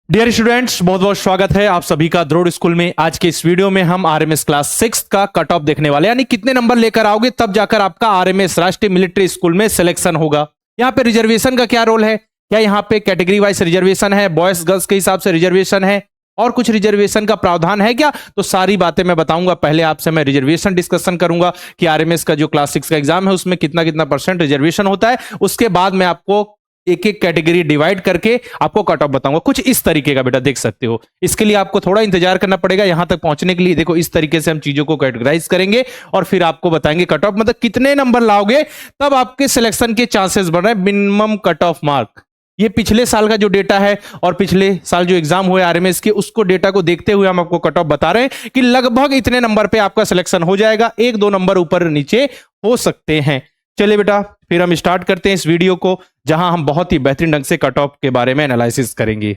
Dear students, बहुत बहुत स्वागत है आप सभी का द्रोड़ स्कूल में। आज के इस वीडियो में हम आरएमएस क्लास 6 का कट ऑफ देखने वाले, यानी कितने नंबर लेकर आओगे तब जाकर आपका आरएमएस राष्ट्रीय मिलिट्री स्कूल में सिलेक्शन होगा। यहाँ पे रिजर्वेशन का क्या रोल है, क्या यहाँ पे कैटेगरी वाइज रिजर्वेशन है, बॉयज गर्ल्स के हिसाब से रिजर्वेशन है और कुछ रिजर्वेशन का प्रावधान है क्या, तो सारी बातें मैं बताऊंगा। पहले आपसे मैं रिजर्वेशन डिस्कशन करूंगा कि आरएमएस का जो क्लास 6 का एग्जाम है उसमें कितना कितना % रिजर्वेशन होता है। उसके बाद मैं आपको एक एक कैटेगरी डिवाइड करके आपको कट ऑफ बताऊंगा। कुछ इस तरीके का बेटा देख सकते हो। इसके लिए आपको थोड़ा इंतजार करना पड़ेगा यहां तक पहुंचने के लिए। देखो इस तरीके से हम चीजों को कैटेगराइज करेंगे और फिर आपको बताएंगे कट ऑफ मतलब कितने नंबर लाओगे तब आपके सिलेक्शन के चांसेस बढ़ रहे हैं। मिनिमम कट ऑफ मार्क, ये पिछले साल का जो डेटा है और पिछले साल जो एग्जाम हुए आरएमएस के उसको डेटा को देखते हुए हम आपको कट ऑफ बता रहे हैं कि लगभग इतने नंबर पे आपका सिलेक्शन हो जाएगा, 1-2 नंबर ऊपर नीचे हो सकते हैं। चलिए बेटा फिर हम स्टार्ट करते हैं इस वीडियो को, जहां हम बहुत ही बेहतरीन ढंग से कट ऑफ के बारे में एनालिसिस करेंगे।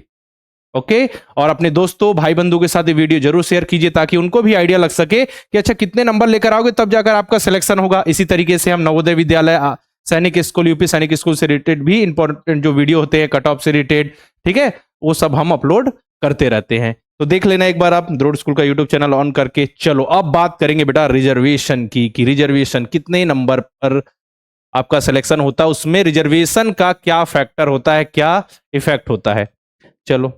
ओके, और अपने दोस्तों भाई बंधु के साथ ये वीडियो जरूर शेयर कीजिए ताकि उनको भी आइडिया लग सके कि अच्छा कितने नंबर लेकर आओगे तब जाकर आपका सिलेक्शन होगा। इसी तरीके से हम नवोदय विद्यालय, सैनिक स्कूल, यूपी सैनिक स्कूल से रिलेटेड भी इंपॉर्टेंट जो वीडियो होते हैं कट ऑफ से रिलेटेड, ठीक है, वो सब हम अपलोड करते रहते हैं। तो देख लेना एक बार आप द्रोड़ स्कूल का यूट्यूब चैनल ऑन करके। चलो अब बात करेंगे बेटा रिजर्वेशन की, कि रिजर्वेशन कितने नंबर पर आपका सिलेक्शन होता है, उसमें रिजर्वेशन का क्या फैक्टर होता है, क्या इफेक्ट होता है। चलो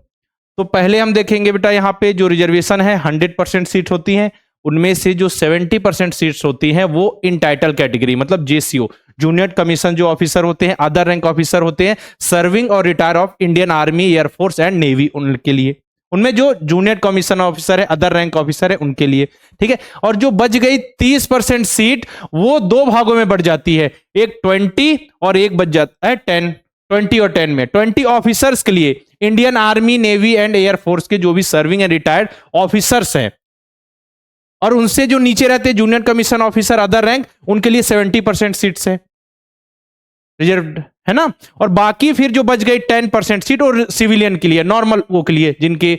तो पहले हम देखेंगे बेटा यहाँ पे जो रिजर्वेशन है 100% सीट होती हैं, उनमें से जो 70% सीट्स होती हैं वो इन टाइटल कैटेगरी मतलब जेसीओ, जूनियर कमीशन जो ऑफिसर होते हैं, अदर रैंक ऑफिसर होते हैं, सर्विंग और retire of Indian army, air force and navy, उनके लिए, उनमें जो जूनियर कमीशन ऑफिसर है, अदर रैंक ऑफिसर है, उनके लिए, ठीक है। और जो बच गई 30% सीट वो दो भागों में बढ़ जाती है, एक 20 और एक बच जाता है 10। 20 और 10 में 20 ऑफिसर्स के लिए, Indian army, navy and air force के जो भी सर्विंग एंड रिटायर्ड ऑफिसर्स हैं, और उनसे जो नीचे रहते हैं junior commission officer, other rank, उनके लिए 70% सीट्स है रिजर्व्ड, है ना। और बाकी फिर जो बच गई 10% सीट और सिविलियन के लिए, नॉर्मल वो के लिए जिनके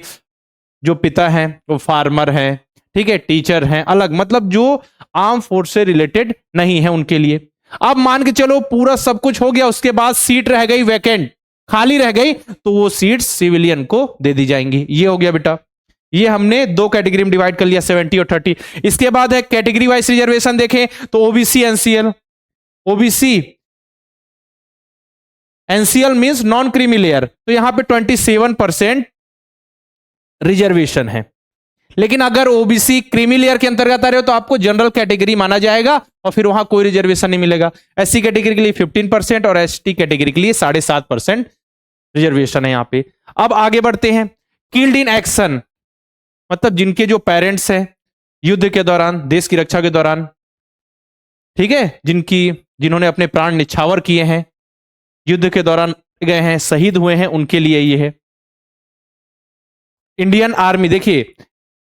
जो पिता हैं वो फार्मर हैं, ठीक है, टीचर हैं, अलग मतलब जो आर्म फोर्स से रिलेटेड नहीं है उनके लिए। अब मान के चलो पूरा सब कुछ हो गया, उसके बाद सीट रह गई वैकेंट, खाली रह गई, तो वो सीट सिविलियन को दे दी जाएंगी। ये हो गया बेटा, ये हमने दो कैटेगरी में डिवाइड कर लिया, 70 और 30। इसके बाद है कैटेगरी वाइज रिजर्वेशन, देखें तो OBC NCL, OBC NCL means non creamy layer, तो यहां पे 27% रिजर्वेशन है। लेकिन अगर ओबीसी क्रीमी लेयर के अंतर्गत आ रहे हो तो आपको जनरल कैटेगरी माना जाएगा और फिर वहां कोई रिजर्वेशन नहीं मिलेगा। एससी कैटेगरी के लिए 15% और एसटी कैटेगरी के लिए 7.5% रिजर्वेशन है यहां पे। अब आगे बढ़ते हैं, किल्ड इन एक्शन मतलब जिनके जो पेरेंट्स हैं युद्ध के दौरान, देश की रक्षा के दौरान, ठीक है, जिन्होंने अपने प्राण निछावर किए हैं, युद्ध के दौरान गए हैं, शहीद हुए हैं, उनके लिए ये है। इंडियन आर्मी, देखिए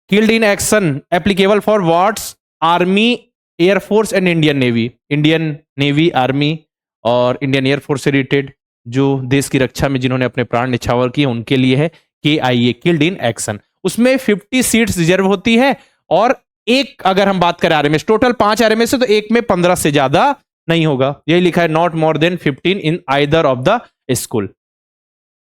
killed in action applicable for what's, army, air force and Indian navy, Indian navy, army और इंडियन एयरफोर्स से रिलेटेड जो देश की रक्षा में जिन्होंने अपने प्राण निछावर किए उनके लिए है KIA, किल्ड इन एक्शन। उसमें 50 सीट्स रिजर्व होती है और एक, अगर हम बात करें आरएमएस, टोटल 5 आरएमएस है तो एक में 15 से ज्यादा नहीं होगा, यही लिखा है, not more than 15 in either of the school.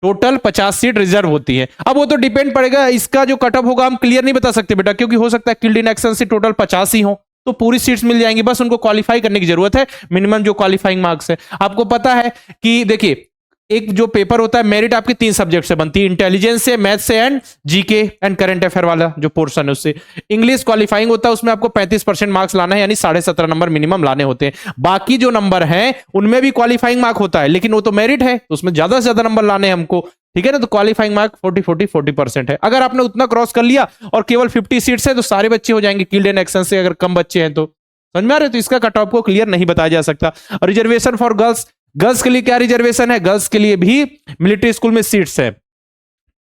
Total 50 seat reserve होती है। अब वो तो डिपेंड पड़ेगा, इसका जो कट ऑफ होगा हम क्लियर नहीं बता सकते बेटा, क्योंकि हो सकता है किल्ड इन एक्शन से टोटल 50 ही हो तो पूरी सीट्स मिल जाएंगी, बस उनको क्वालिफाई करने की जरूरत है, मिनिमम जो क्वालिफाइंग मार्क्स है। आपको पता है कि देखिए एक जो पेपर होता है, मेरिट आपकी 3 सब्जेक्ट से बनती है, इंटेलिजेंस से, मैथ से and GK and current affair वाला जो पोर्शन है उससे। इंग्लिश क्वालिफाइंग होता है, उसमें आपको 35% मार्क्स लाना है, यानी 17.5 नंबर मिनिमम लाने होते हैं। बाकी जो नंबर हैं उनमें भी क्वालिफाइंग मार्क होता है, लेकिन वो तो मेरिट है तो उसमें ज्यादा से ज्यादा नंबर लाने हैं हमको, ठीक है ना। तो क्वालिफाइंग मार्क 40% है। अगर आपने उतना क्रॉस कर लिया और केवल 50 सीट्स है तो सारे बच्चे हो जाएंगे किल्ड इन एक्शन से, अगर कम बच्चे हैं तो समझ में आ रहे, तो इसका कट ऑफ को क्लियर नहीं बताया जा सकता। रिजर्वेशन फॉर गर्ल्स, गर्ल्स के लिए क्या रिजर्वेशन है, गर्ल्स के लिए भी मिलिट्री स्कूल में सीट्स है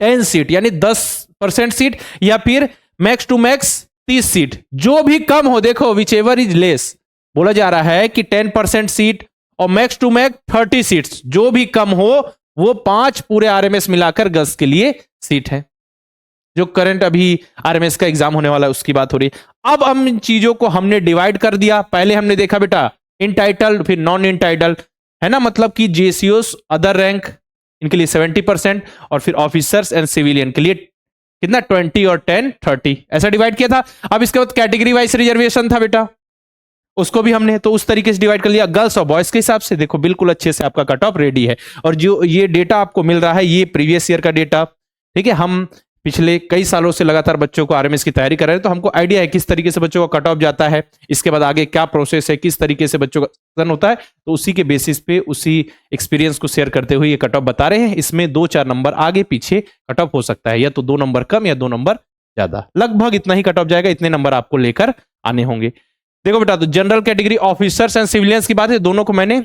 10 सीट, यानी 10% सीट, या फिर मैक्स टू मैक्स 30 सीट, जो भी कम हो, देखो विच एवर इज लेस, बोला जा रहा है कि 10% सीट और मैक्स टू मैक्स 30 सीट्स, जो भी कम हो वो 5 पूरे आरएमएस मिलाकर गर्ल्स के लिए सीट है। जो करंट अभी आरएमएस का एग्जाम होने वाला है उसकी बात हो रही है। अब हम इन चीजों को हमने डिवाइड कर दिया, पहले हमने देखा बेटा इन टाइटल फिर नॉन इन टाइटल, है ना, मतलब कि जेसीओस, अदर रैंक, इनके लिए 70%, और फिर ऑफिसर्स एंड सिविलियन के लिए कितना 20 और 10 30 ऐसा डिवाइड किया था। अब इसके बाद कैटेगरी वाइज रिजर्वेशन था बेटा, उसको भी हमने तो उस तरीके से डिवाइड कर लिया, गर्ल्स और बॉयज के हिसाब से। देखो बिल्कुल अच्छे से आपका कट ऑफ रेडी है, और जो ये डेटा आपको मिल रहा है ये प्रीवियस ईयर का डेटा, ठीक है। हम पिछले कई सालों से लगातार बच्चों को आरएमएस की तैयारी कर रहे हैं, तो हमको आइडिया है किस तरीके से बच्चों का कट ऑफ जाता है, इसके बाद आगे क्या प्रोसेस है, किस तरीके से बच्चों का सिलेक्शन होता है। तो उसी के बेसिस पे, उसी एक्सपीरियंस को शेयर करते हुए ये कट ऑफ बता रहे हैं। इसमें 2-4 नंबर आगे पीछे कट ऑफ हो सकता है, या तो 2 नंबर कम या 2 नंबर ज्यादा, लगभग इतना ही कट ऑफ जाएगा, इतने नंबर आपको लेकर आने होंगे। देखो बेटा, तो general category officers and civilians की बात है, दोनों को मैंने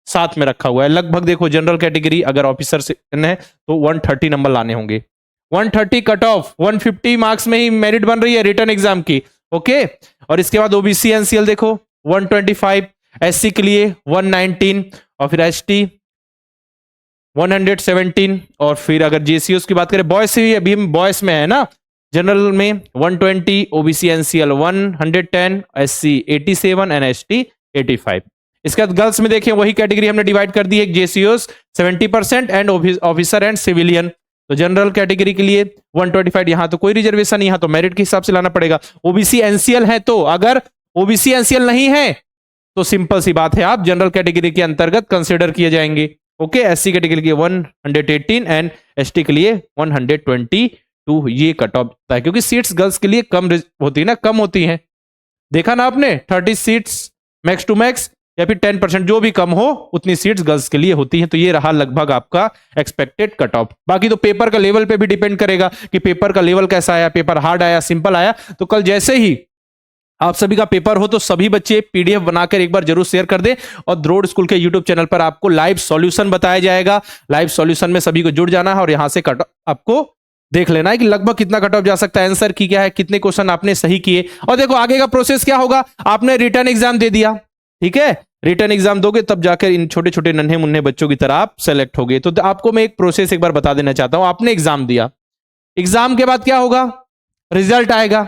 साथ में रखा हुआ है। लगभग देखो जनरल कैटेगरी अगर ऑफिसर है तो 130 नंबर लाने होंगे, 130 कट ऑफ, 150 मार्क्स में ही मेरिट बन रही है रिटर्न एग्जाम की, ओके। और इसके बाद ओबीसी एनसीएल देखो 125, एससी के लिए 119, और फिर एसटी 117, और फिर अगर जेसीओस की बात करें बॉयज से, अभी हम बॉयज में है ना, जनरल में 120, OBC NCL 110, SC 87 and ST 85। इसके बाद गर्ल्स में देखें वही कैटेगरी हमने डिवाइड कर दी है, जेसीओस 70% एंड ऑफिसर एंड सिविलियन। तो जनरल कैटेगरी के लिए 125, यहां तो कोई रिजर्वेशन नहीं, यहां तो मेरिट के हिसाब से लाना पड़ेगा। ओबीसी एनसीएल है, तो अगर ओबीसी एनसीएल नहीं है तो सिंपल सी बात है, आप जनरल कैटेगरी के अंतर्गत कंसिडर किए जाएंगे, ओके। एससी कैटेगरी के लिए 118 एंड एसटी के लिए 122 ये कट ऑफ होता है, क्योंकि सीट्स गर्ल्स के लिए कम होती है ना, कम होती हैं। देखा ना आपने, 30 सीट्स मैक्स टू मैक्स, या फिर 10% जो भी कम हो उतनी सीट्स गर्ल्स के लिए होती हैं। तो ये रहा लगभग आपका एक्सपेक्टेड कट ऑफ। बाकी तो पेपर का लेवल पे भी डिपेंड करेगा कि पेपर का लेवल कैसा आया, पेपर हार्ड आया, सिंपल आया। तो कल जैसे ही आप सभी का पेपर हो तो सभी बच्चे पीडीएफ बनाकर एक बार जरूर शेयर कर दें, और द्रोड़ स्कूल के यूट्यूब चैनल पर आपको लाइव सॉल्यूशन बताया जाएगा। लाइव सॉल्यूशन में सभी को जुड़ जाना है और यहां से कट आपको देख लेना है कि लगभग कितना कट ऑफ जा सकता है, आंसर की क्या है, कितने क्वेश्चन आपने सही किए। और देखो आगे का प्रोसेस क्या होगा, आपने रिटर्न एग्जाम दे दिया, ठीक है, रिटर्न एग्जाम दोगे तब जाकर इन छोटे छोटे नन्हे मुन्ने बच्चों की तरह आप सेलेक्ट होगे। तो आपको मैं एक प्रोसेस एक बार बता देना चाहता हूं। आपने एग्जाम दिया, एग्जाम के बाद क्या होगा, रिजल्ट आएगा।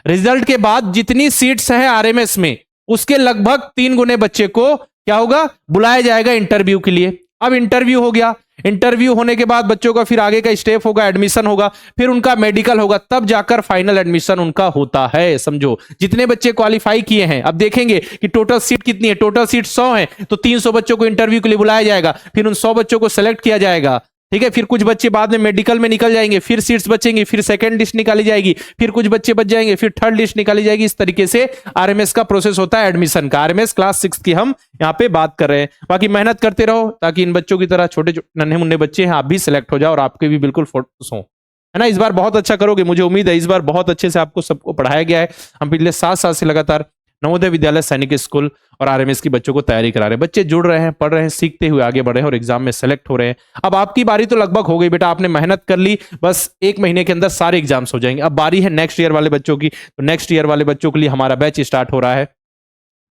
रिजल्ट के बाद जितनी सीट्स हैं आरएमएस में उसके लगभग 3 गुने बच्चे को क्या होगा, बुलाया जाएगा इंटरव्यू के लिए। अब इंटरव्यू हो गया, इंटरव्यू होने के बाद बच्चों का फिर आगे का स्टेप होगा, एडमिशन होगा, फिर उनका मेडिकल होगा, तब जाकर फाइनल एडमिशन उनका होता है। समझो जितने बच्चे क्वालिफाई किए हैं, अब देखेंगे कि टोटल सीट कितनी है, टोटल सीट 100 है, तो 300 बच्चों को इंटरव्यू के लिए बुलाया जाएगा, फिर उन 100 बच्चों को सेलेक्ट किया जाएगा, ठीक है। फिर कुछ बच्चे बाद में मेडिकल में निकल जाएंगे, फिर सीट्स बचेंगी, फिर सेकंड लिस्ट निकाली जाएगी, फिर कुछ बच्चे बच जाएंगे, फिर थर्ड लिस्ट निकाली जाएगी। इस तरीके से आरएमएस का प्रोसेस होता है एडमिशन का। आरएमएस क्लास 6 की हम यहाँ पे बात कर रहे हैं। बाकी मेहनत करते रहो ताकि इन बच्चों की तरह छोटे नन्हे मुन्ने बच्चे हैं, आप भी सिलेक्ट हो जाओ और आपके भी बिल्कुल फोटोस हो, है ना। इस बार बहुत अच्छा करोगे, मुझे उम्मीद है। इस बार बहुत अच्छे से आपको सबको पढ़ाया गया है। हम पिछले 7 साल से लगातार नवोदय विद्यालय सैनिक स्कूल और आरएमएस की बच्चों को तैयारी करा रहे हैं। बच्चे जुड़ रहे हैं, पढ़ रहे हैं, सीखते हुए आगे बढ़ रहे हैं और एग्जाम में सेलेक्ट हो रहे हैं। अब आपकी बारी तो लगभग हो गई बेटा, आपने मेहनत कर ली, बस 1 महीने के अंदर सारे एग्जाम्स हो जाएंगे। अब बारी है नेक्स्ट ईयर वाले बच्चों की। तो नेक्स्ट ईयर वाले बच्चों के लिए हमारा बैच स्टार्ट हो रहा है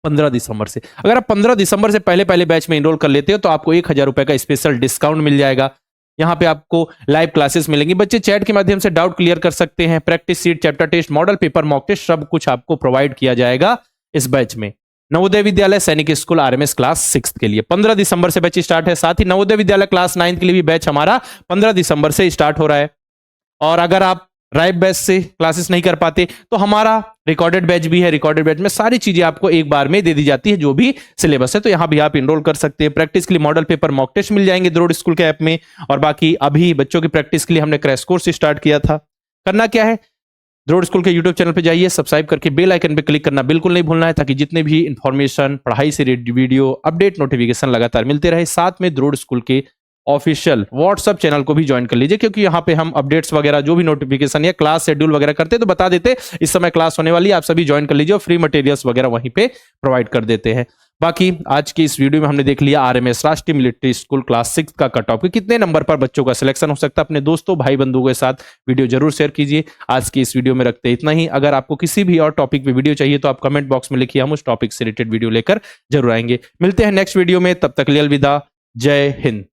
15 दिसंबर से। अगर आप 15 दिसंबर से पहले बैच में इनरोल कर लेते हो तो आपको 1000 रुपए का स्पेशल डिस्काउंट मिल जाएगा। यहाँ पे आपको लाइव क्लासेस मिलेंगी, बच्चे चैट के माध्यम से डाउट क्लियर कर सकते हैं, practice sheet, chapter test, model paper, mock test, सब कुछ आपको प्रोवाइड किया जाएगा इस बैच में। नवोदय विद्यालय सैनिक स्कूल आरएमएस क्लास 6 के लिए 15 दिसंबर से बैच स्टार्ट है। साथ ही नवोदय विद्यालय क्लास 9 के लिए भी बैच हमारा 15 दिसंबर से स्टार्ट हो रहा है। और अगर आप राइव बैच से क्लासेस नहीं कर पाते तो हमारा रिकॉर्डेड बैच भी है। रिकॉर्डेड बैच में सारी चीजें आपको एक बार में दे दी जाती है, जो भी सिलेबस है। तो यहाँ भी आप इनरोल कर सकते हैं। प्रैक्टिस के लिए मॉडल पेपर, मॉक टेस्ट मिल जाएंगे द्रोड़ स्कूल के ऐप में। और बाकी अभी बच्चों की प्रैक्टिस के लिए हमने क्रैश कोर्स स्टार्ट किया था। करना क्या है, द्रोड़ स्कूल के यूट्यूब चैनल पे जाइए, सब्सक्राइब करके बेल आइकन पे क्लिक करना बिल्कुल नहीं भूलना है, ताकि जितने भी इंफॉर्मेशन, पढ़ाई से रिलेटेड वीडियो, अपडेट, नोटिफिकेशन लगातार मिलते रहे। साथ में द्रोड़ स्कूल के ऑफिशियल व्हाट्सएप चैनल को भी ज्वाइन कर लीजिए, क्योंकि यहाँ पे हम अपडेट्स वगैरह जो भी नोटिफिकेशन या क्लास शेड्यूल वगैरह करते हैं तो बता देते, इस समय क्लास होने वाली है, आप सभी ज्वाइन कर लीजिए और फ्री मटेरियल्स वगैरह वहीं पे प्रोवाइड कर देते हैं। बाकी आज की इस वीडियो में हमने देख लिया आरएमएस राष्ट्रीय मिलिट्री स्कूल क्लास 6 का कट ऑफ, कितने नंबर पर बच्चों का सिलेक्शन हो सकता है। अपने दोस्तों, भाई बंधुओं के साथ वीडियो जरूर शेयर कीजिए। आज की इस वीडियो में रखते इतना ही। अगर आपको किसी भी और टॉपिक पे वीडियो चाहिए तो आप कमेंट बॉक्स में लिखिए, हम उस टॉपिक से रिलेटेड वीडियो लेकर जरूर आएंगे। मिलते हैं नेक्स्ट वीडियो में, तब तक के लिए अलविदा। जय हिंद।